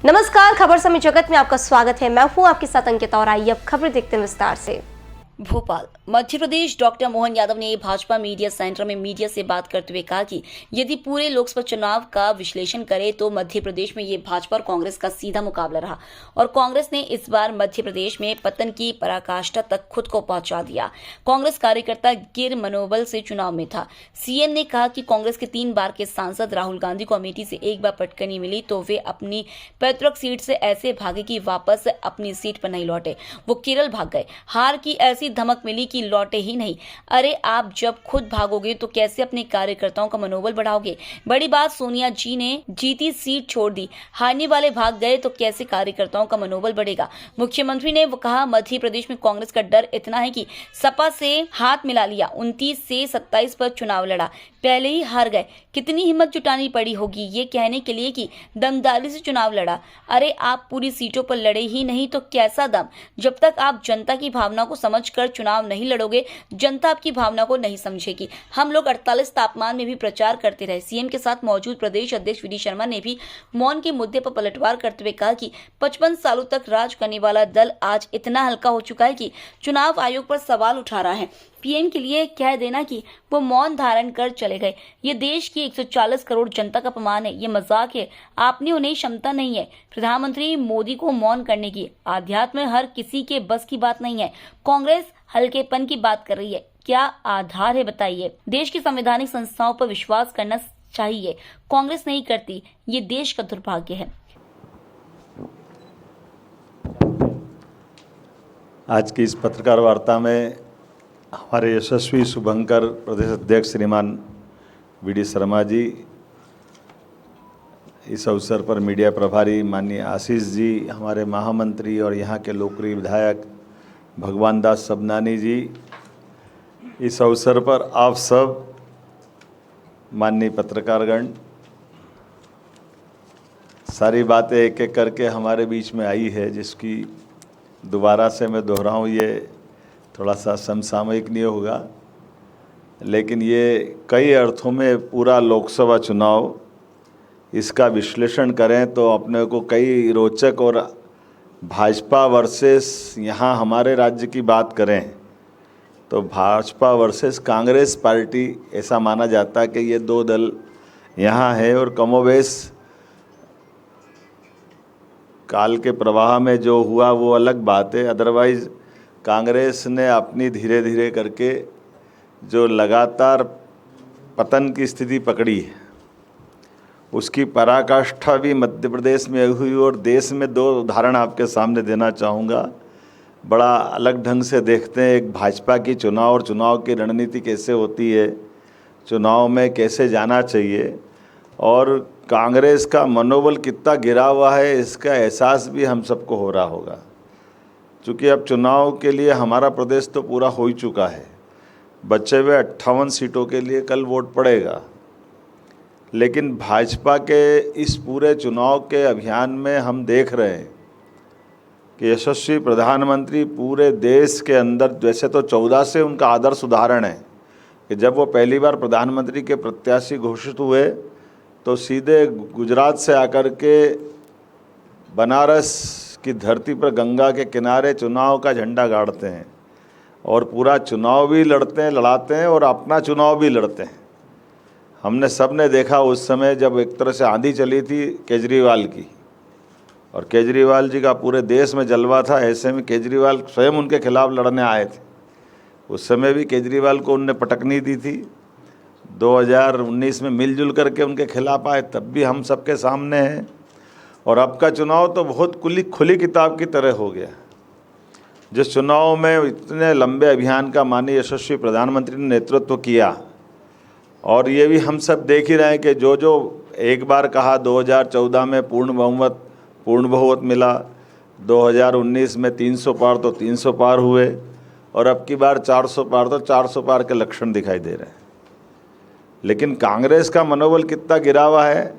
नमस्कार, खबर समय जगत में आपका स्वागत है। मैं हूं आपके साथ अंकिता और आइए अब खबरें देखते हैं विस्तार से। भोपाल मध्य प्रदेश डॉक्टर मोहन यादव ने भाजपा मीडिया सेंटर में मीडिया से बात करते हुए कहा कि यदि पूरे लोकसभा चुनाव का विश्लेषण करें तो मध्य प्रदेश में ये भाजपा और कांग्रेस का सीधा मुकाबला रहा और कांग्रेस ने इस बार मध्य प्रदेश में पतन की पराकाष्ठा तक खुद को पहुंचा दिया। कांग्रेस कार्यकर्ता गिर मनोबल से चुनाव में था। सीएम ने कहा कि कांग्रेस के 3 बार के सांसद राहुल गांधी को अमेठी से एक बार पटकनी मिली तो वे अपनी पैतृक सीट से ऐसे भागे कि वापस अपनी सीट पर नहीं लौटे। वो केरल भाग गए। हार की ऐसी धमक मिली कि लौटे ही नहीं। अरे आप जब खुद भागोगे तो कैसे अपने कार्यकर्ताओं का मनोबल बढ़ाओगे? बड़ी बात, सोनिया जी ने जीती सीट छोड़ दी, हारने वाले भाग गए तो कैसे कार्यकर्ताओं का मनोबल बढ़ेगा? मुख्यमंत्री ने वो कहा, मध्य प्रदेश में कांग्रेस का डर इतना है कि सपा से हाथ मिला लिया, 29 से 27 पर चुनाव लड़ा, पहले ही हार गए। कितनी हिम्मत जुटानी पड़ी होगी ये कहने के लिए कि दमदारी से चुनाव लड़ा। अरे आप पूरी सीटों पर लड़े ही नहीं तो कैसा दम? जब तक आप जनता की भावना को समझकर चुनाव नहीं लड़ोगे, जनता आपकी भावना को नहीं समझेगी। हम लोग 48 तापमान में भी प्रचार करते रहे। सीएम के साथ मौजूद प्रदेश अध्यक्ष वी डी शर्मा ने भी मौन के मुद्दे पर पलटवार करते हुए कहा कि 55 सालों तक राज करने वाला दल आज इतना हल्का हो चुका है कि चुनाव आयोग पर सवाल उठा रहा है। पीएम के लिए कह देना कि वो मौन धारण कर चले गए, ये देश की 140 करोड़ जनता का अपमान है, ये मजाक है। आपने उन्हें क्षमता नहीं है प्रधानमंत्री मोदी को मौन करने की। आध्यात्म हर किसी के बस की बात नहीं है। कांग्रेस हल्केपन की बात कर रही है, क्या आधार है बताइए? देश की संवैधानिक संस्थाओं पर विश्वास करना चाहिए, कांग्रेस नहीं करती, ये देश का दुर्भाग्य है। आज की इस पत्रकार वार्ता में हमारे यशस्वी शुभंकर प्रदेश अध्यक्ष श्रीमान वी डी शर्मा जी, इस अवसर पर मीडिया प्रभारी माननीय आशीष जी, हमारे महामंत्री और यहाँ के लोकप्रिय विधायक भगवान दास सबनानी जी, इस अवसर पर आप सब माननीय पत्रकारगण, सारी बातें एक एक करके हमारे बीच में आई है, जिसकी दोबारा से मैं दोहराऊँ ये थोड़ा सा समसामयिक नहीं होगा, लेकिन ये कई अर्थों में पूरा लोकसभा चुनाव, इसका विश्लेषण करें तो अपने को कई रोचक, और भाजपा वर्सेस यहाँ हमारे राज्य की बात करें तो भाजपा वर्सेस कांग्रेस पार्टी ऐसा माना जाता है कि ये 2 दल यहाँ है, और कमोबेश काल के प्रवाह में जो हुआ वो अलग बात है। अदरवाइज़ कांग्रेस ने अपनी धीरे धीरे करके जो लगातार पतन की स्थिति पकड़ी है, उसकी पराकाष्ठा भी मध्य प्रदेश में हुई। और देश में 2 उदाहरण आपके सामने देना चाहूँगा, बड़ा अलग ढंग से देखते हैं एक भाजपा की चुनाव और चुनाव की रणनीति कैसे होती है, चुनाव में कैसे जाना चाहिए, और कांग्रेस का मनोबल कितना गिरा हुआ है इसका एहसास भी हम सबको हो रहा होगा। चूँकि अब चुनाव के लिए हमारा प्रदेश तो पूरा हो ही चुका है, बचे हुए 58 सीटों के लिए कल वोट पड़ेगा, लेकिन भाजपा के इस पूरे चुनाव के अभियान में हम देख रहे हैं कि यशस्वी प्रधानमंत्री पूरे देश के अंदर, वैसे तो 14 से उनका आदर्श उदाहरण है कि जब वो पहली बार प्रधानमंत्री के प्रत्याशी घोषित हुए तो सीधे गुजरात से आकर के बनारस की धरती पर गंगा के किनारे चुनाव का झंडा गाड़ते हैं, और पूरा चुनाव भी लड़ाते हैं और अपना चुनाव भी लड़ते हैं। हमने सब ने देखा उस समय जब एक तरह से आंधी चली थी केजरीवाल की, और केजरीवाल जी का पूरे देश में जलवा था, ऐसे में केजरीवाल स्वयं उनके खिलाफ लड़ने आए थे। उस समय भी केजरीवाल को उनने पटकनी दी थी। 2019 में मिलजुल करके उनके खिलाफ आए, तब भी हम सबके सामने हैं। और अब का चुनाव तो बहुत खुली किताब की तरह हो गया। जिस चुनाव में इतने लंबे अभियान का माननीय यशस्वी प्रधानमंत्री ने नेतृत्व किया, और ये भी हम सब देख ही रहे हैं कि जो एक बार कहा 2014 में पूर्ण बहुमत मिला, 2019 में 300 पार तो 300 पार हुए, और अब की बार 400 पार तो 400 पार के लक्षण दिखाई दे रहे हैं। लेकिन कांग्रेस का मनोबल कितना गिरा हुआ है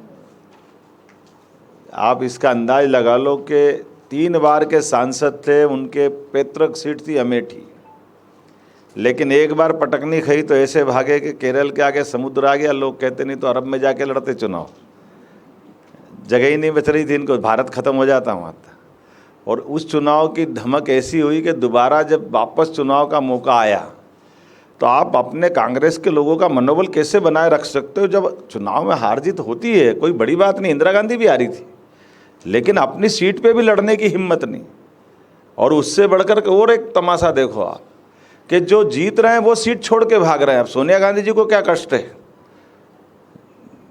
आप इसका अंदाज लगा लो कि 3 बार के सांसद थे, उनके पैतृक सीट थी अमेठी, लेकिन एक बार पटकनी खाई तो ऐसे भागे कि केरल के आगे समुद्र आ गया। लोग कहते नहीं तो अरब में जाके लड़ते चुनाव। जगह ही नहीं बच रही थी इनको, भारत खत्म हो जाता वहाँ था। और उस चुनाव की धमक ऐसी हुई कि दोबारा जब वापस चुनाव का मौका आया तो आप अपने कांग्रेस के लोगों का मनोबल कैसे बनाए रख सकते हो जब चुनाव में हार जीत होती है? कोई बड़ी बात नहीं, इंदिरा गांधी भी हारी थी, लेकिन अपनी सीट पे भी लड़ने की हिम्मत नहीं। और उससे बढ़कर के और एक तमाशा देखो आप कि जो जीत रहे हैं वो सीट छोड़ के भाग रहे हैं। अब सोनिया गांधी जी को क्या कष्ट है?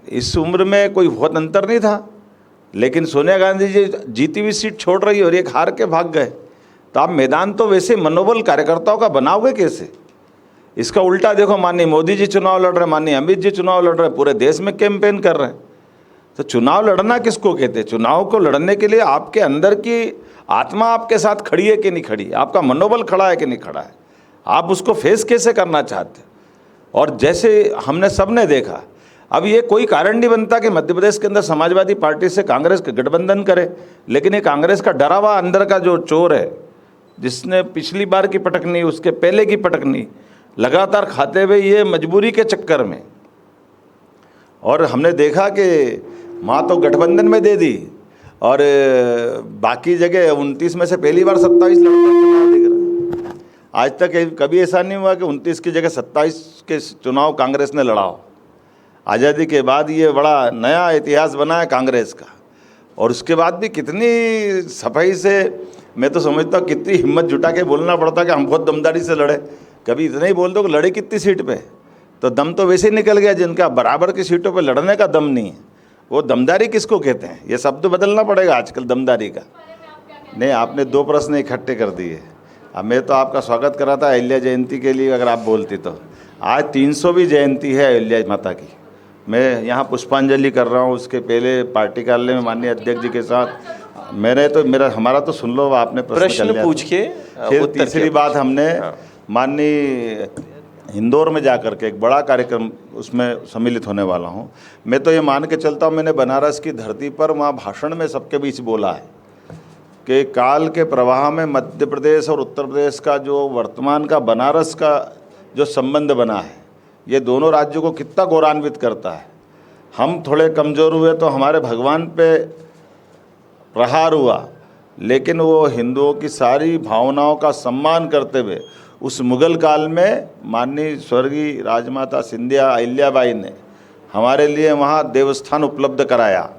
इस उम्र में कोई बहुत अंतर नहीं था, लेकिन सोनिया गांधी जी जीती हुई सीट छोड़ रही और एक हार के भाग गए। तो आप मैदान तो वैसे मनोबल कार्यकर्ताओं का बनाओगे कैसे? इसका उल्टा देखो, माननीय मोदी जी चुनाव लड़ रहे, माननीय अमित जी चुनाव लड़ रहे, पूरे देश में कैंपेन कर रहे हैं। तो चुनाव लड़ना किसको कहते हैं? चुनाव को लड़ने के लिए आपके अंदर की आत्मा आपके साथ खड़ी है कि नहीं खड़ी है, आपका मनोबल खड़ा है कि नहीं खड़ा है, आप उसको फेस कैसे करना चाहते? और जैसे हमने सबने देखा, अब ये कोई कारण नहीं बनता कि मध्य प्रदेश के अंदर समाजवादी पार्टी से कांग्रेस के गठबंधन करे, लेकिन ये कांग्रेस का डरा हुआ अंदर का जो चोर है, जिसने पिछली बार की पटकनी, उसके पहले की पटकनी लगातार खाते हुए ये मजबूरी के चक्कर में, और हमने देखा कि माँ तो गठबंधन में दे दी और बाकी जगह 29 में से पहली बार 27 लड़का चुनाव दिख रहा है। आज तक कभी ऐसा नहीं हुआ कि 29 की जगह 27 के चुनाव कांग्रेस ने लड़ा हो। आज़ादी के बाद ये बड़ा नया इतिहास बना है कांग्रेस का। और उसके बाद भी कितनी सफाई से, मैं तो समझता हूँ कितनी हिम्मत जुटा के बोलना पड़ता कि हम बहुत दमदारी से लड़े। कभी इतना ही बोल दो कि लड़े कितनी सीट पे, तो दम तो वैसे ही निकल गया। जिनका बराबर की सीटों पे लड़ने का दम नहीं है, वो दमदारी किसको कहते हैं? ये शब्द बदलना पड़ेगा आजकल दमदारी का। नहीं, आपने 2 प्रश्न इकट्ठे कर दिए। अब मैं तो आपका स्वागत कर रहा था अहिल्या जयंती के लिए, अगर आप बोलती तो। आज 300वीं जयंती है अहिल्या माता की। मैं यहाँ पुष्पांजलि कर रहा हूँ, उसके पहले पार्टी कार्यालय में माननीय अध्यक्ष जी के साथ हमारा तो सुन लो, आपने प्रश्न पूछ के फिर तीसरी बात हमने माननीय इंदौर में जाकर के एक बड़ा कार्यक्रम उसमें सम्मिलित होने वाला हूँ। मैं तो ये मान के चलता हूँ, मैंने बनारस की धरती पर वहाँ भाषण में सबके बीच बोला है कि काल के प्रवाह में मध्य प्रदेश और उत्तर प्रदेश का जो वर्तमान का बनारस का जो संबंध बना है, ये दोनों राज्यों को कितना गौरवान्वित करता है। हम थोड़े कमज़ोर हुए तो हमारे भगवान पे प्रहार हुआ, लेकिन वो हिंदुओं की सारी भावनाओं का सम्मान करते हुए उस मुग़ल काल में माननीय स्वर्गीय राजमाता सिंधिया अहिल्याबाई ने हमारे लिए वहाँ देवस्थान उपलब्ध कराया।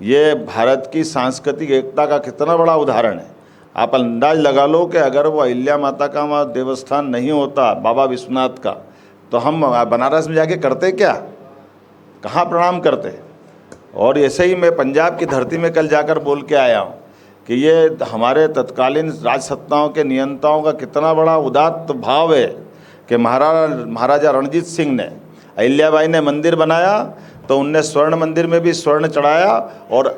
ये भारत की सांस्कृतिक एकता का कितना बड़ा उदाहरण है। आप अंदाज लगा लो कि अगर वो अहिल्या माता का वहाँ देवस्थान नहीं होता, बाबा विश्वनाथ का, तो हम बनारस में जाके करते क्या, कहाँ प्रणाम करते। और ऐसे ही मैं पंजाब की धरती में कल जाकर बोल के आया हूँ कि ये हमारे तत्कालीन राजसत्ताओं के नियंताओं का कितना बड़ा उदात्त भाव है कि महाराजा रणजीत सिंह ने, अहिल्याबाई ने मंदिर बनाया तो उनने स्वर्ण मंदिर में भी स्वर्ण चढ़ाया और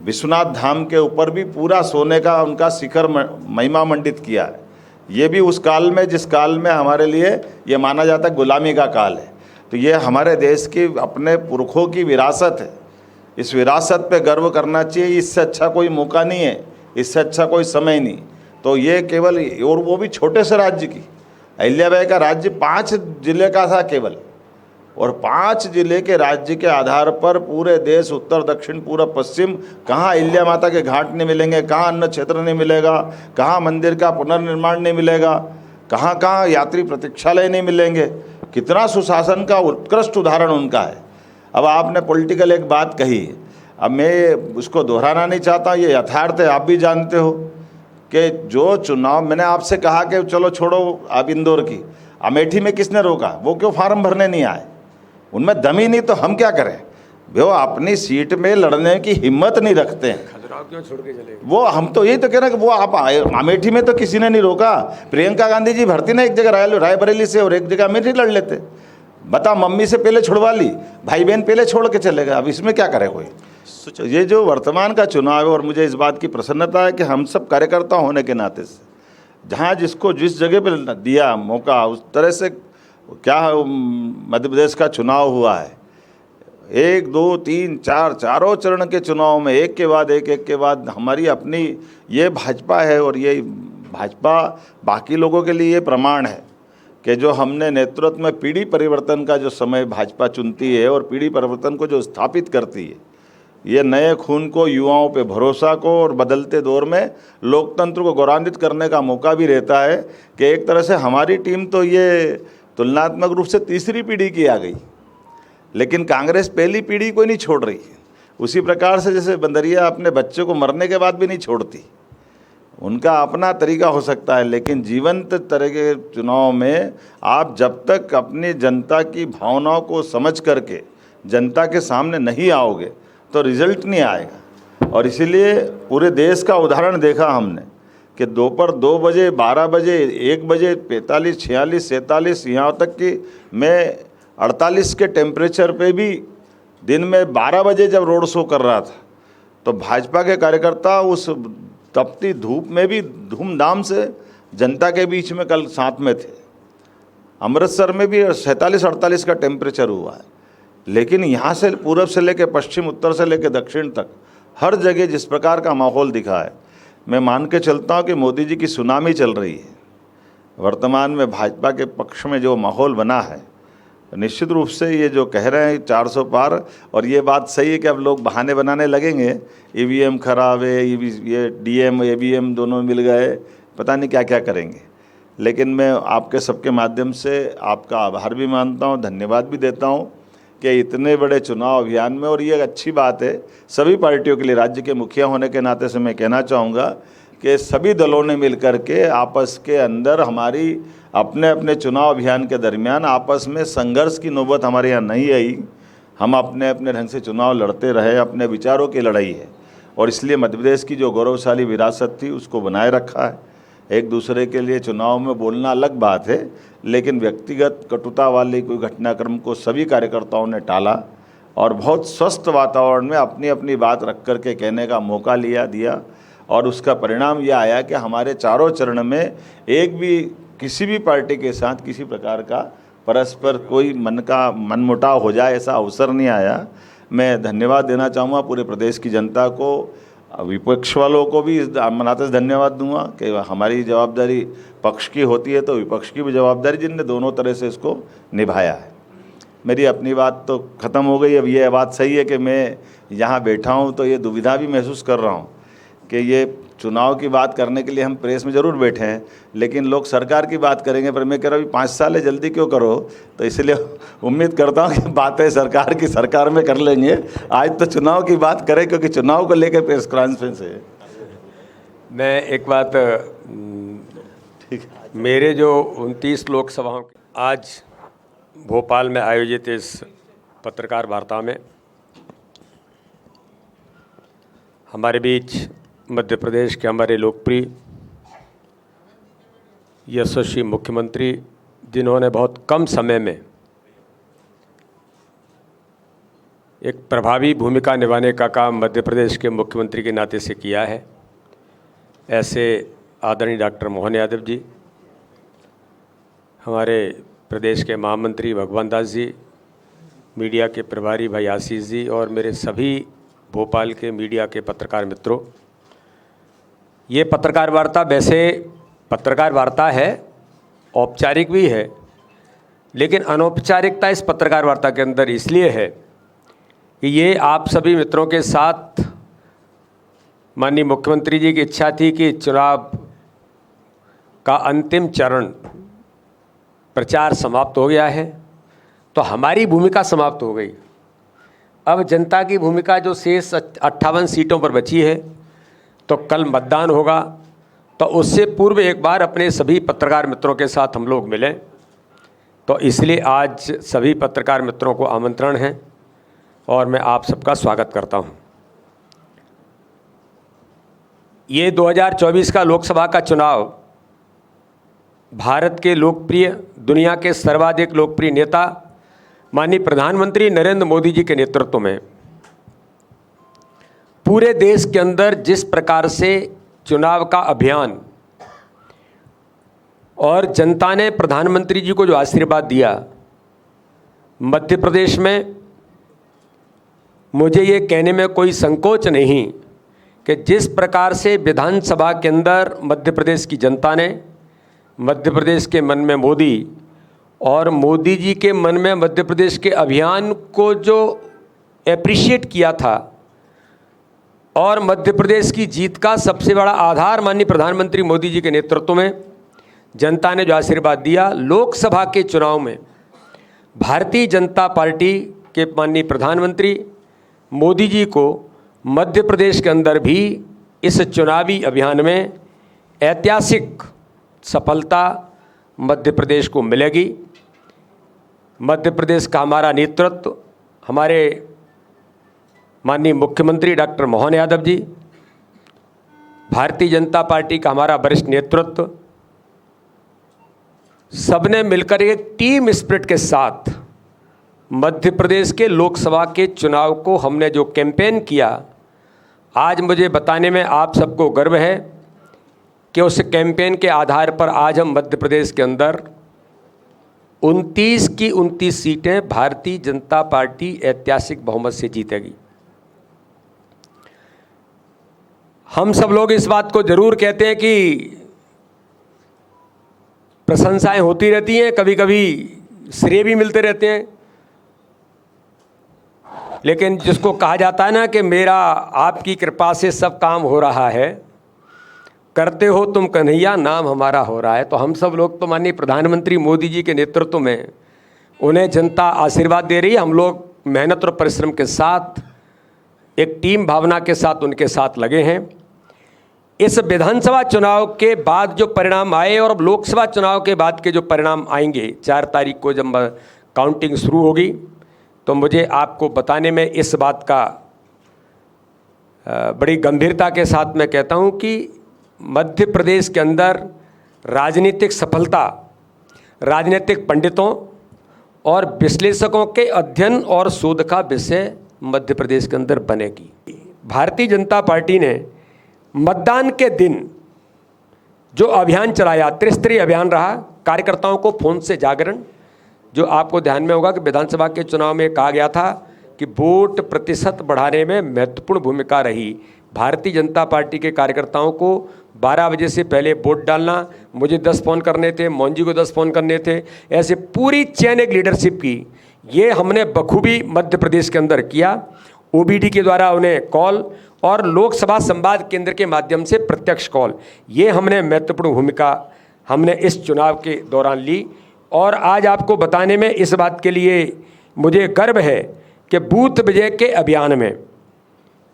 विश्वनाथ धाम के ऊपर भी पूरा सोने का उनका शिखर महिमा मंडित किया है। ये भी उस काल में जिस काल में हमारे लिए ये माना जाता है गुलामी का काल है। तो ये हमारे देश की अपने पुरखों की विरासत है, इस विरासत पे गर्व करना चाहिए। इससे अच्छा कोई मौका नहीं है, इससे अच्छा कोई समय नहीं। तो ये केवल, और वो भी छोटे से राज्य की, अहिल्याबाई का राज्य 5 जिले का था केवल, और 5 जिले के राज्य के आधार पर पूरे देश उत्तर दक्षिण पूर्व पश्चिम, कहाँ अहिल्या माता के घाट नहीं मिलेंगे, कहाँ अन्न क्षेत्र नहीं मिलेगा, कहाँ मंदिर का पुनर्निर्माण नहीं मिलेगा, कहाँ कहाँ यात्री प्रतीक्षालय नहीं मिलेंगे। कितना सुशासन का उत्कृष्ट उदाहरण उनका है। अब आपने पॉलिटिकल एक बात कही, अब मैं उसको दोहराना नहीं चाहता, ये यथार्थ है, आप भी जानते हो कि जो चुनाव मैंने आपसे कहा कि चलो छोड़ो आप इंदौर की, अमेठी में किसने रोका? वो क्यों फार्म भरने नहीं आए? उनमें दम ही नहीं, तो हम क्या करें? वो अपनी सीट में लड़ने की हिम्मत नहीं रखते हैं। क्यों छोड़ के चले? वो हम तो यही तो कह रहे हैं कि वो आप अमेठी में तो किसी ने नहीं रोका। प्रियंका गांधी जी भरती ना एक जगह रायबरेली से और एक जगह अमेठी लड़ लेते। बता, मम्मी से पहले छुड़वा ली, भाई बहन पहले छोड़ के चले गए। अब इसमें क्या करे कोई? तो ये जो वर्तमान का चुनाव है, और मुझे इस बात की प्रसन्नता है कि हम सब कार्यकर्ता होने के नाते से जहाँ जिसको जिस जगह पर दिया मौका, उस तरह से क्या मध्य प्रदेश का चुनाव हुआ है। 1, 2, 3, 4 चारों चरण के चुनाव में एक के बाद एक के बाद हमारी अपनी ये भाजपा है। और ये भाजपा बाकी लोगों के लिए ये प्रमाण है कि जो हमने नेतृत्व में पीढ़ी परिवर्तन का जो समय भाजपा चुनती है और पीढ़ी परिवर्तन को जो स्थापित करती है, ये नए खून को, युवाओं पे भरोसा को और बदलते दौर में लोकतंत्र को गौरवान्वित करने का मौका भी रहता है कि एक तरह से हमारी टीम तो ये तुलनात्मक रूप से तीसरी पीढ़ी की आ गई, लेकिन कांग्रेस पहली पीढ़ी को नहीं छोड़ रही है। उसी प्रकार से जैसे बंदरिया अपने बच्चे को मरने के बाद भी नहीं छोड़ती, उनका अपना तरीका हो सकता है, लेकिन जीवंत तरह के चुनाव में आप जब तक अपनी जनता की भावनाओं को समझ करके जनता के सामने नहीं आओगे तो रिजल्ट नहीं आएगा। और इसीलिए पूरे देश का उदाहरण देखा हमने कि दोपहर 2 बजे, 12 बजे, 1 बजे 45, 46, 47, यहाँ तक कि मैं 48 के टेम्परेचर पे भी दिन में 12 बजे जब रोड शो कर रहा था तो भाजपा के कार्यकर्ता उस तपती धूप में भी धूमधाम से जनता के बीच में कल साथ में थे। अमृतसर में भी 47-48 का टेम्परेचर हुआ है, लेकिन यहाँ से पूरब से लेकर पश्चिम, उत्तर से लेकर दक्षिण तक हर जगह जिस प्रकार का माहौल दिखा है, मैं मान के चलता हूँ कि मोदी जी की सुनामी चल रही है। वर्तमान में भाजपा के पक्ष में जो माहौल बना है, निश्चित रूप से ये जो कह रहे हैं 400 पार, और ये बात सही है कि अब लोग बहाने बनाने लगेंगे, ईवीएम खराब है, ये डीएम एवीएम दोनों मिल गए, पता नहीं क्या क्या करेंगे। लेकिन मैं आपके सबके माध्यम से आपका आभार भी मानता हूँ, धन्यवाद भी देता हूँ कि इतने बड़े चुनाव अभियान में, और ये अच्छी बात है सभी पार्टियों के लिए, राज्य के मुखिया होने के नाते से मैं कहना चाहूँगा कि सभी दलों ने मिलकर के आपस के अंदर हमारी अपने अपने चुनाव अभियान के दरमियान आपस में संघर्ष की नौबत हमारे यहाँ नहीं आई। हम अपने अपने ढंग से चुनाव लड़ते रहे, अपने विचारों की लड़ाई है, और इसलिए मध्य प्रदेश की जो गौरवशाली विरासत थी उसको बनाए रखा है। एक दूसरे के लिए चुनाव में बोलना अलग बात है, लेकिन व्यक्तिगत कटुता वाली कोई घटनाक्रम को सभी कार्यकर्ताओं ने टाला और बहुत स्वस्थ वातावरण में अपनी अपनी बात रख कर के कहने का मौका दिया, और उसका परिणाम यह आया कि हमारे चारों चरण में एक भी किसी भी पार्टी के साथ किसी प्रकार का परस्पर कोई मनमुटाव हो जाए ऐसा अवसर नहीं आया। मैं धन्यवाद देना चाहूँगा पूरे प्रदेश की जनता को, विपक्ष वालों को भी मनाते से धन्यवाद दूंगा कि हमारी जवाबदारी पक्ष की होती है तो विपक्ष की भी जवाबदारी, जिनने दोनों तरह से इसको निभाया है। मेरी अपनी बात तो ख़त्म हो गई। अब ये बात सही है कि मैं यहाँ बैठा हूँ तो ये दुविधा भी महसूस कर रहा हूँ कि ये चुनाव की बात करने के लिए हम प्रेस में ज़रूर बैठे हैं, लेकिन लोग सरकार की बात करेंगे, पर मैं कह रहा हूँ 5 साल है, जल्दी क्यों करो। तो इसलिए उम्मीद करता हूँ कि बातें सरकार की सरकार में कर लेंगे। आज तो चुनाव की बात करें, क्योंकि चुनाव को लेकर प्रेस कॉन्फ्रेंस है। मैं एक बात, ठीक, मेरे जो 29 लोकसभाओं आज भोपाल में आयोजित इस पत्रकार वार्ता में हमारे बीच मध्य प्रदेश के हमारे लोकप्रिय यशस्वी मुख्यमंत्री, जिन्होंने बहुत कम समय में एक प्रभावी भूमिका निभाने का काम मध्य प्रदेश के मुख्यमंत्री के नाते से किया है, ऐसे आदरणीय डॉक्टर मोहन यादव जी, हमारे प्रदेश के महामंत्री भगवान दास जी, मीडिया के प्रभारी भाई आशीष जी, और मेरे सभी भोपाल के मीडिया के पत्रकार मित्रों। ये पत्रकार वार्ता वैसे पत्रकार वार्ता है, औपचारिक भी है, लेकिन अनौपचारिकता इस पत्रकार वार्ता के अंदर इसलिए है कि ये आप सभी मित्रों के साथ माननीय मुख्यमंत्री जी की इच्छा थी कि चुनाव का अंतिम चरण प्रचार समाप्त हो गया है, तो हमारी भूमिका समाप्त हो गई। अब जनता की भूमिका जो शेष 58 सीटों पर बची है, तो कल मतदान होगा, तो उससे पूर्व एक बार अपने सभी पत्रकार मित्रों के साथ हम लोग मिलें। तो इसलिए आज सभी पत्रकार मित्रों को आमंत्रण है और मैं आप सबका स्वागत करता हूं। ये 2024 का लोकसभा का चुनाव भारत के लोकप्रिय, दुनिया के सर्वाधिक लोकप्रिय नेता माननीय प्रधानमंत्री नरेंद्र मोदी जी के नेतृत्व में पूरे देश के अंदर जिस प्रकार से चुनाव का अभियान और जनता ने प्रधानमंत्री जी को जो आशीर्वाद दिया, मध्य प्रदेश में मुझे ये कहने में कोई संकोच नहीं कि जिस प्रकार से विधानसभा के अंदर मध्य प्रदेश की जनता ने मध्य प्रदेश के मन में मोदी और मोदी जी के मन में मध्य प्रदेश के अभियान को जो एप्रिशिएट किया था, और मध्य प्रदेश की जीत का सबसे बड़ा आधार माननीय प्रधानमंत्री मोदी जी के नेतृत्व में जनता ने जो आशीर्वाद दिया, लोकसभा के चुनाव में भारतीय जनता पार्टी के माननीय प्रधानमंत्री मोदी जी को मध्य प्रदेश के अंदर भी इस चुनावी अभियान में ऐतिहासिक सफलता मध्य प्रदेश को मिलेगी। मध्य प्रदेश का हमारा नेतृत्व, हमारे माननीय मुख्यमंत्री डॉक्टर मोहन यादव जी, भारतीय जनता पार्टी का हमारा वरिष्ठ नेतृत्व, सबने मिलकर एक टीम स्पिरिट के साथ मध्य प्रदेश के लोकसभा के चुनाव को हमने जो कैंपेन किया, आज मुझे बताने में आप सबको गर्व है कि उस कैंपेन के आधार पर आज हम मध्य प्रदेश के अंदर 29 की 29 सीटें भारतीय जनता पार्टी ऐतिहासिक बहुमत से जीतेगी। हम सब लोग इस बात को जरूर कहते हैं कि प्रशंसाएं होती रहती हैं, कभी कभी श्रेय भी मिलते रहते हैं, लेकिन जिसको कहा जाता है ना कि मेरा आपकी कृपा से सब काम हो रहा है, करते हो तुम कन्हैया नाम हमारा हो रहा है। तो हम सब लोग तो माननीय प्रधानमंत्री मोदी जी के नेतृत्व में उन्हें जनता आशीर्वाद दे रही है। हम लोग मेहनत और परिश्रम के साथ एक टीम भावना के साथ उनके साथ लगे हैं। इस विधानसभा चुनाव के बाद जो परिणाम आए और अब लोकसभा चुनाव के बाद के जो परिणाम आएंगे, 4 तारीख को जब काउंटिंग शुरू होगी, तो मुझे आपको बताने में इस बात का बड़ी गंभीरता के साथ मैं कहता हूं कि मध्य प्रदेश के अंदर राजनीतिक सफलता राजनीतिक पंडितों और विश्लेषकों के अध्ययन और शोध का विषय मध्य प्रदेश के अंदर बनेगी। भारतीय जनता पार्टी ने मतदान के दिन जो अभियान चलाया, त्रिस्तरीय अभियान रहा, कार्यकर्ताओं को फोन से जागरण, जो आपको ध्यान में होगा कि विधानसभा के चुनाव में कहा गया था कि वोट प्रतिशत बढ़ाने में महत्वपूर्ण भूमिका रही। भारतीय जनता पार्टी के कार्यकर्ताओं को 12 बजे से पहले वोट डालना, मुझे 10 फ़ोन करने थे, मोहन जी को 10 फ़ोन करने थे, ऐसे पूरी चेन एक लीडरशिप की, ये हमने बखूबी मध्य प्रदेश के अंदर किया। ओबीडी के द्वारा उन्हें कॉल और लोकसभा संवाद केंद्र के माध्यम से प्रत्यक्ष कॉल, ये हमने महत्वपूर्ण भूमिका हमने इस चुनाव के दौरान ली। और आज आपको बताने में इस बात के लिए मुझे गर्व है कि बूथ विजय के अभियान में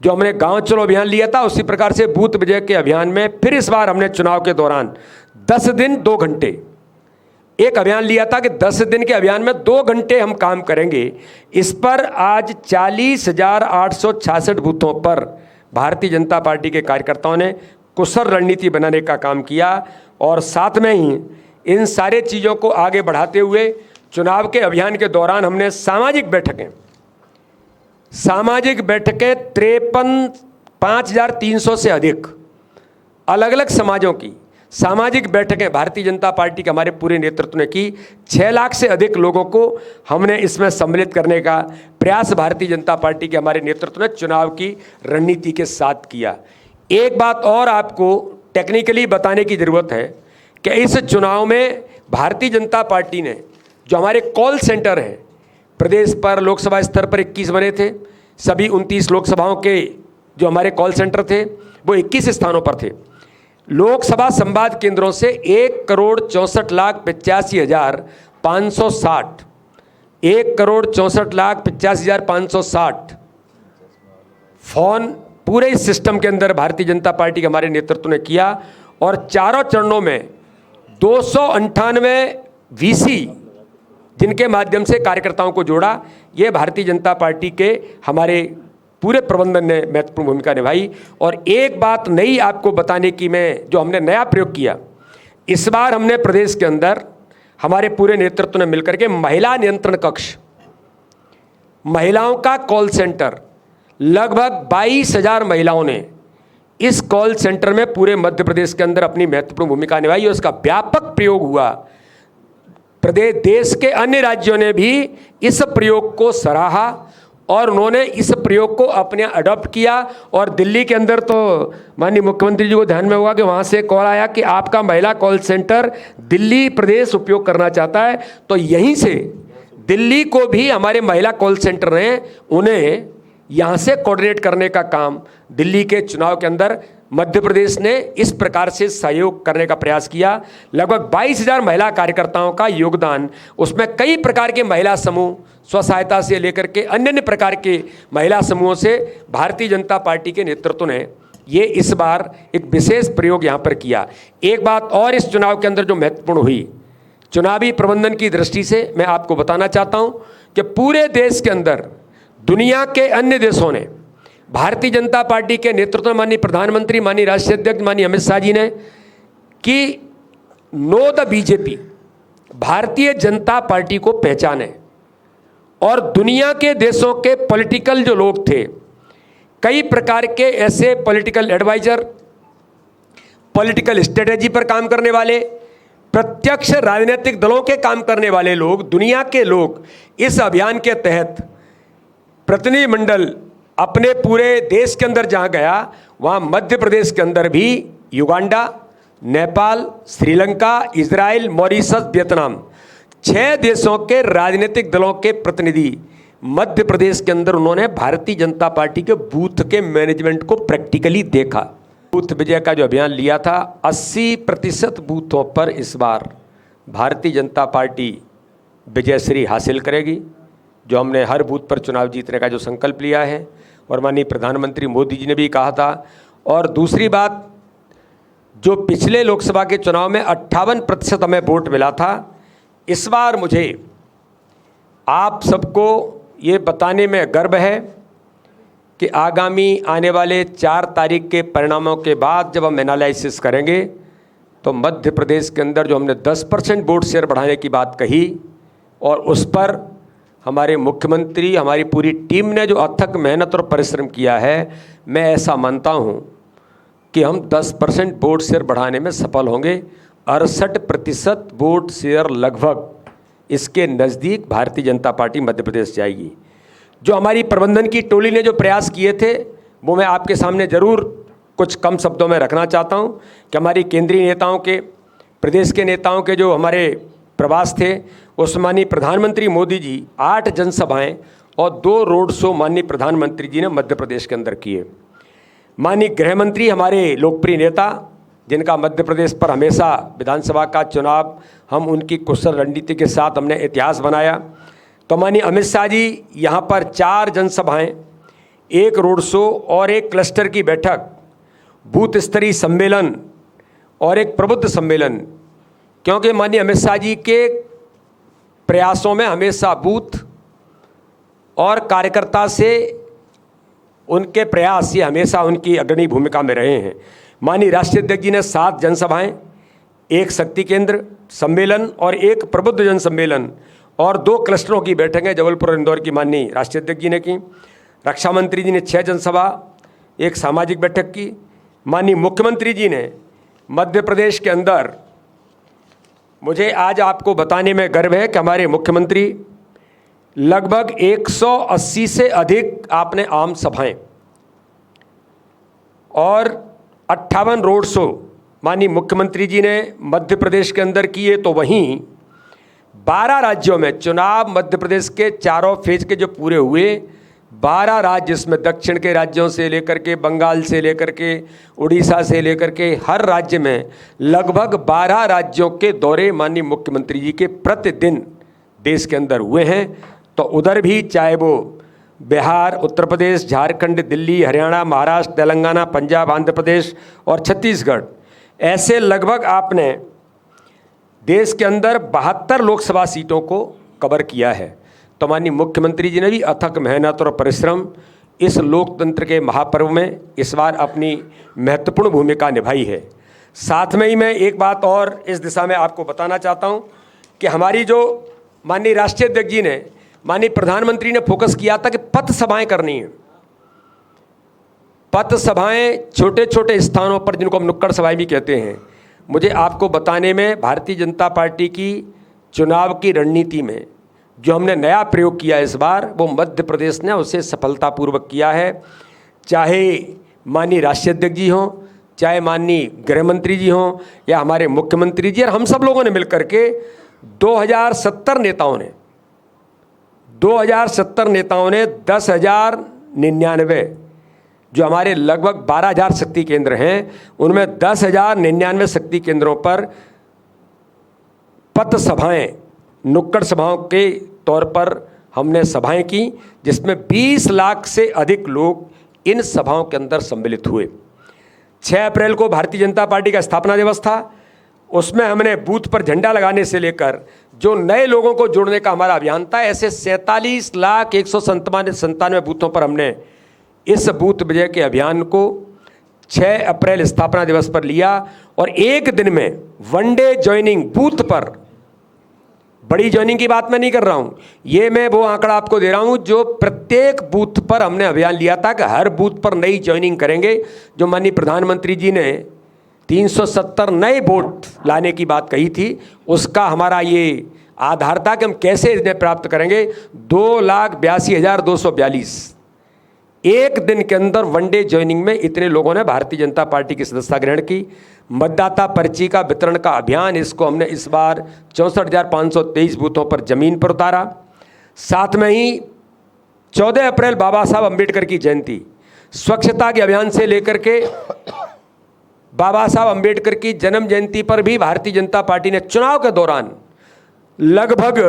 जो हमने गांव चलो अभियान लिया था, उसी प्रकार से बूथ विजय के अभियान में फिर इस बार हमने चुनाव के दौरान 10 दिन 2 घंटे एक अभियान लिया था कि 10 दिन के अभियान में 2 घंटे हम काम करेंगे। इस पर आज 40,866 बूथों पर भारतीय जनता पार्टी के कार्यकर्ताओं ने कुशल रणनीति बनाने का काम किया और साथ में ही इन सारे चीज़ों को आगे बढ़ाते हुए चुनाव के अभियान के दौरान हमने सामाजिक बैठकें 5,300 से अधिक अलग अलग समाजों की सामाजिक बैठकें भारतीय जनता पार्टी के हमारे पूरे नेतृत्व ने की। 6 लाख से अधिक लोगों को हमने इसमें सम्मिलित करने का प्रयास भारतीय जनता पार्टी के हमारे नेतृत्व ने चुनाव की रणनीति के साथ किया। एक बात और आपको टेक्निकली बताने की ज़रूरत है कि इस चुनाव में भारतीय जनता पार्टी ने जो हमारे कॉल सेंटर हैं, प्रदेश पर लोकसभा स्तर पर 21 बने थे, सभी 29 लोकसभाओं के जो हमारे कॉल सेंटर थे वो 21 स्थानों पर थे। लोकसभा संवाद केंद्रों से 1,64,85,560 1,64,85,560 फोन पूरे इस सिस्टम के अंदर भारतीय जनता पार्टी के हमारे नेतृत्व ने किया और चारों चरणों में 298 वीसी जिनके माध्यम से कार्यकर्ताओं को जोड़ा, ये भारतीय जनता पार्टी के हमारे पूरे प्रबंधन ने महत्वपूर्ण भूमिका निभाई। और एक बात नई आपको बताने की मैं जो हमने नया प्रयोग किया, इस बार हमने प्रदेश के अंदर हमारे पूरे नेतृत्व ने मिलकर के महिला नियंत्रण कक्ष, महिलाओं का कॉल सेंटर, लगभग 22,000 महिलाओं ने इस कॉल सेंटर में पूरे मध्य प्रदेश के अंदर अपनी महत्वपूर्ण भूमिका निभाई और उसका व्यापक प्रयोग हुआ। प्रदेश देश के अन्य राज्यों ने भी इस प्रयोग को सराहा और उन्होंने इस प्रयोग को अपने अडॉप्ट किया। और दिल्ली के अंदर तो माननीय मुख्यमंत्री जी को ध्यान में होगा कि वहाँ से कॉल आया कि आपका महिला कॉल सेंटर दिल्ली प्रदेश उपयोग करना चाहता है, तो यहीं से दिल्ली को भी हमारे महिला कॉल सेंटर ने उन्हें यहाँ से कोऑर्डिनेट करने का काम दिल्ली के चुनाव के अंदर मध्य प्रदेश ने इस प्रकार से सहयोग करने का प्रयास किया। लगभग 22,000 महिला कार्यकर्ताओं का योगदान, उसमें कई प्रकार के महिला समूह, स्व सहायता से लेकर के अन्य अन्य प्रकार के महिला समूहों से भारतीय जनता पार्टी के नेतृत्व ने ये इस बार एक विशेष प्रयोग यहाँ पर किया। एक बात और इस चुनाव के अंदर जो महत्वपूर्ण हुई, चुनावी प्रबंधन की दृष्टि से मैं आपको बताना चाहता हूँ कि पूरे देश के अंदर दुनिया के अन्य देशों ने भारतीय जनता पार्टी के नेतृत्व में माननीय प्रधानमंत्री, माननीय राष्ट्रीय अध्यक्ष माननीय अमित शाह जी ने कि know the BJP, Bharatiya Janata party को पहचाने। और दुनिया के देशों के पॉलिटिकल जो लोग थे, कई प्रकार के ऐसे पॉलिटिकल एडवाइजर, पॉलिटिकल स्ट्रेटेजी पर काम करने वाले, प्रत्यक्ष राजनीतिक दलों के काम करने वाले लोग, दुनिया के लोग इस अभियान के तहत प्रतिनिधिमंडल अपने पूरे देश के अंदर जहाँ गया, वहाँ मध्य प्रदेश के अंदर भी Uganda, Nepal, Sri Lanka, Israel, Mauritius, Vietnam, 6 देशों के राजनीतिक दलों के प्रतिनिधि मध्य प्रदेश के अंदर उन्होंने भारतीय जनता पार्टी के बूथ के मैनेजमेंट को प्रैक्टिकली देखा। बूथ विजय का जो अभियान लिया था, 80% बूथों पर इस बार भारतीय जनता पार्टी विजयश्री हासिल करेगी, जो हमने हर बूथ पर चुनाव जीतने का जो संकल्प लिया है और माननीय प्रधानमंत्री मोदी जी ने भी कहा था। और दूसरी बात, जो पिछले लोकसभा के चुनाव में 58% हमें वोट मिला था, इस बार मुझे आप सबको ये बताने में गर्व है कि आगामी आने वाले 4 तारीख के परिणामों के बाद जब हम एनालिसिस करेंगे तो मध्य प्रदेश के अंदर जो हमने 10% वोट शेयर बढ़ाने की बात कही और उस पर हमारे मुख्यमंत्री, हमारी पूरी टीम ने जो अथक मेहनत और परिश्रम किया है, मैं ऐसा मानता हूं कि हम 10% वोट शेयर बढ़ाने में सफल होंगे। 68% वोट शेयर लगभग इसके नज़दीक भारतीय जनता पार्टी मध्य प्रदेश जाएगी। जो हमारी प्रबंधन की टोली ने जो प्रयास किए थे, वो मैं आपके सामने ज़रूर कुछ कम शब्दों में रखना चाहता हूं कि हमारी केंद्रीय नेताओं के, प्रदेश के नेताओं के जो हमारे प्रवास थे, उसमें माननीय प्रधानमंत्री मोदी जी 8 जनसभाएं और 2 रोड शो माननीय प्रधानमंत्री जी ने मध्य प्रदेश के अंदर किए। माननीय गृह मंत्री, हमारे लोकप्रिय नेता, जिनका मध्य प्रदेश पर हमेशा विधानसभा का चुनाव हम उनकी कुशल रणनीति के साथ हमने इतिहास बनाया, तो माननीय अमित शाह जी यहाँ पर 4 जनसभाएं, 1 रोड शो और 1 क्लस्टर की बैठक, बूथ स्तरीय सम्मेलन और 1 प्रबुद्ध सम्मेलन, क्योंकि माननीय अमित शाह जी के प्रयासों में हमेशा बूथ और कार्यकर्ता से उनके प्रयास ये हमेशा उनकी अग्रणी भूमिका में रहे हैं। माननीय राष्ट्रीय अध्यक्ष जी ने 7 जनसभाएं, 1 शक्ति केंद्र सम्मेलन और 1 प्रबुद्ध जन सम्मेलन और 2 क्लस्टरों की बैठकें जबलपुर और इंदौर की माननीय राष्ट्रीय अध्यक्ष जी ने की। रक्षा मंत्री जी ने 6 जनसभा, 1 सामाजिक बैठक की। माननीय मुख्यमंत्री जी ने मध्य प्रदेश के अंदर, मुझे आज आपको बताने में गर्व है कि हमारे मुख्यमंत्री लगभग 180 से अधिक आपने आम सभाएं और 58 रोड शो माननीय मुख्यमंत्री जी ने मध्य प्रदेश के अंदर किए। तो वहीं 12 राज्यों में चुनाव मध्य प्रदेश के चारों फेज के जो पूरे हुए, 12 राज्य, इसमें दक्षिण के राज्यों से लेकर के, बंगाल से लेकर के, उड़ीसा से लेकर के, हर राज्य में लगभग 12 राज्यों के दौरे माननीय मुख्यमंत्री जी के प्रतिदिन देश के अंदर हुए हैं। तो उधर भी चाहे वो बिहार, उत्तर प्रदेश, झारखंड, दिल्ली, हरियाणा, महाराष्ट्र, तेलंगाना, पंजाब, आंध्र प्रदेश और छत्तीसगढ़, ऐसे लगभग आपने देश के अंदर 72 लोकसभा सीटों को कवर किया है। तो माननीय मुख्यमंत्री जी ने भी अथक मेहनत और परिश्रम इस लोकतंत्र के महापर्व में इस बार अपनी महत्वपूर्ण भूमिका निभाई है। साथ में ही मैं एक बात और इस दिशा में आपको बताना चाहता हूं कि हमारी जो माननीय राष्ट्रीय अध्यक्ष जी ने, माननीय प्रधानमंत्री ने फोकस किया था कि पथ सभाएं करनी है। पथ सभाएं छोटे छोटे स्थानों पर, जिनको हम नुक्कड़ सभाएं भी कहते हैं। मुझे आपको बताने में भारतीय जनता पार्टी की चुनाव की रणनीति में जो हमने नया प्रयोग किया इस बार, वो मध्य प्रदेश ने उसे सफलतापूर्वक किया है। चाहे माननीय राष्ट्रीय अध्यक्ष जी हों, चाहे माननीय गृह मंत्री जी हों या हमारे मुख्यमंत्री जी, और हम सब लोगों ने मिलकर के 2070 नेताओं ने 10,000 99 जो हमारे लगभग 12,000 शक्ति केंद्र हैं, उनमें 10,099 शक्ति केंद्रों पर पथ सभाएं, नुक्कड़ सभाओं के तौर पर हमने सभाएं की, जिसमें 20 लाख से अधिक लोग इन सभाओं के अंदर सम्मिलित हुए। 6 अप्रैल को भारतीय जनता पार्टी का स्थापना दिवस था। उसमें हमने बूथ पर झंडा लगाने से लेकर जो नए लोगों को जोड़ने का हमारा अभियान था, ऐसे 47,197 बूथों पर हमने इस बूथ विजय के अभियान को 6 अप्रैल स्थापना दिवस पर लिया और एक दिन में वनडे ज्वाइनिंग बूथ पर, बड़ी ज्वाइनिंग की बात मैं नहीं कर रहा हूं, ये मैं वो आंकड़ा आपको दे रहा हूं जो प्रत्येक बूथ पर हमने अभियान लिया था कि हर बूथ पर नई ज्वाइनिंग करेंगे। जो माननीय प्रधानमंत्री जी ने 370 नए वोट लाने की बात कही थी, उसका हमारा ये आधार था कि हम कैसे इन्हें प्राप्त करेंगे। 2,82,242 एक दिन के अंदर वनडे ज्वाइनिंग में इतने लोगों ने भारतीय जनता पार्टी की सदस्यता ग्रहण की। मतदाता पर्ची का वितरण का अभियान, इसको हमने इस बार 64,523 बूथों पर जमीन पर उतारा। साथ में ही 14 अप्रैल बाबा साहब अम्बेडकर की जयंती, स्वच्छता के अभियान से लेकर के बाबा साहब अम्बेडकर की जन्म जयंती पर भी भारतीय जनता पार्टी ने चुनाव के दौरान लगभग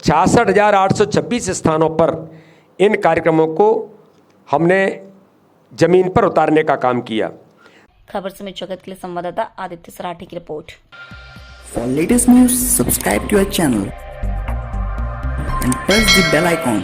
66,826 स्थानों पर इन कार्यक्रमों को हमने जमीन पर उतारने का काम किया। खबर समय जगत के लिए संवाददाता आदित्य सराठी की report. For latest news, subscribe to our channel and press the bell icon.